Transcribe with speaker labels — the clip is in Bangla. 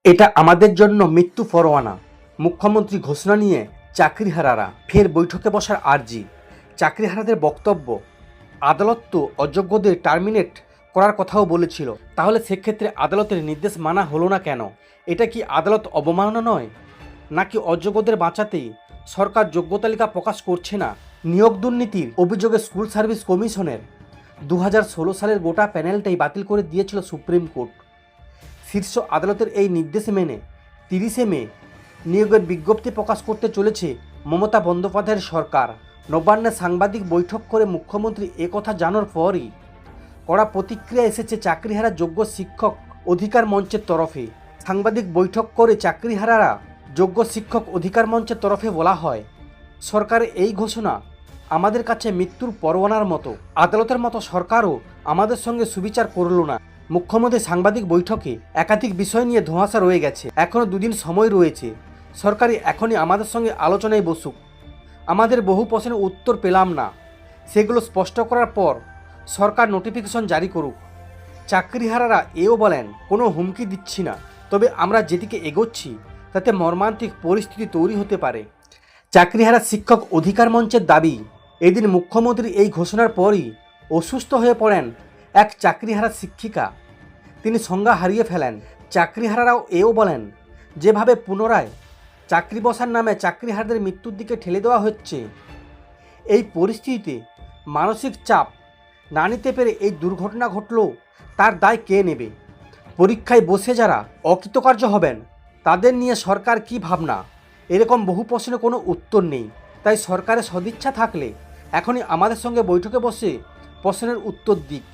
Speaker 1: এটা আমাদের জন্য মৃত্যু পরোয়ানা। মুখ্যমন্ত্রী ঘোষণা নিয়ে চাকরিহারারা ফের বৈঠকে বসার আর্জি। চাকরিহারাদের বক্তব্য, আদালত তো অযোগ্যদের টার্মিনেট করার কথাও বলেছিল, তাহলে সেক্ষেত্রে আদালতের নির্দেশ মানা হলো না কেন? এটা কি আদালত অবমাননা নয়, নাকি অযোগ্যদের বাঁচাতেই সরকার যোগ্য তালিকা প্রকাশ করছে না? নিয়োগ দুর্নীতির অভিযোগে স্কুল সার্ভিস কমিশনের 2016 সালের গোটা প্যানেলটাই বাতিল করে দিয়েছিল সুপ্রিম কোর্ট। শীর্ষ আদালতের এই নির্দেশ মেনে 30শে মে নিয়োগের বিজ্ঞপ্তি প্রকাশ করতে চলেছে মমতা বন্দ্যোপাধ্যায়ের সরকার। নবান্নে সাংবাদিক বৈঠক করে মুখ্যমন্ত্রী একথা জানার পরই কড়া প্রতিক্রিয়া এসেছে চাকরিহারা যোগ্য শিক্ষক অধিকার মঞ্চের তরফে। সাংবাদিক বৈঠক করে চাকরিহারারা যোগ্য শিক্ষক অধিকার মঞ্চের তরফে বলা হয়, সরকারের এই ঘোষণা আমাদের কাছে মৃত্যুর পরোয়ানার মতো। আদালতের মতো সরকারও আমাদের সঙ্গে সুবিচার করল না। মুখ্যমন্ত্রী সাংবাদিক বৈঠকে একাধিক বিষয় নিয়ে ধোঁয়াশা রয়ে গেছে। এখনও দুদিন সময় রয়েছে, সরকারি এখনই আমাদের সঙ্গে আলোচনায় বসুক। আমাদের বহু প্রশ্নের উত্তর পেলাম না, সেগুলো স্পষ্ট করার পর সরকার নোটিফিকেশন জারি করুক। চাকরিহারারা এও বলেন, কোনো হুমকি দিচ্ছি না, তবে আমরা যেদিকে এগোচ্ছি তাতে মর্মান্তিক পরিস্থিতি তৈরি হতে পারে। চাকরিহারা শিক্ষক অধিকার মঞ্চের দাবি, এদিন মুখ্যমন্ত্রীর এই ঘোষণার পরই অসুস্থ হয়ে পড়েন এক চাকরিহারা শিক্ষিকা। তিনি সংজ্ঞা হারিয়ে ফেলেন। চাকরিহারারাও এও বলেন, যেভাবে পুনরায় চাকরি বসার নামে চাকরিহারাদের মৃত্যুর দিকে ঠেলে দেওয়া হচ্ছে, এই পরিস্থিতিতে মানসিক চাপ না নিতে পেরে এই দুর্ঘটনা ঘটল, তার দায় কে নেবে? পরীক্ষায় বসে যারা অকৃতকার্য হবেন তাদের নিয়ে সরকার কি ভাবনা? এরকম বহু প্রশ্নের কোনো উত্তর নেই। তাই সরকারের সদিচ্ছা থাকলে এখনই আমাদের সঙ্গে বৈঠকে বসে প্রশ্নের উত্তর দিক।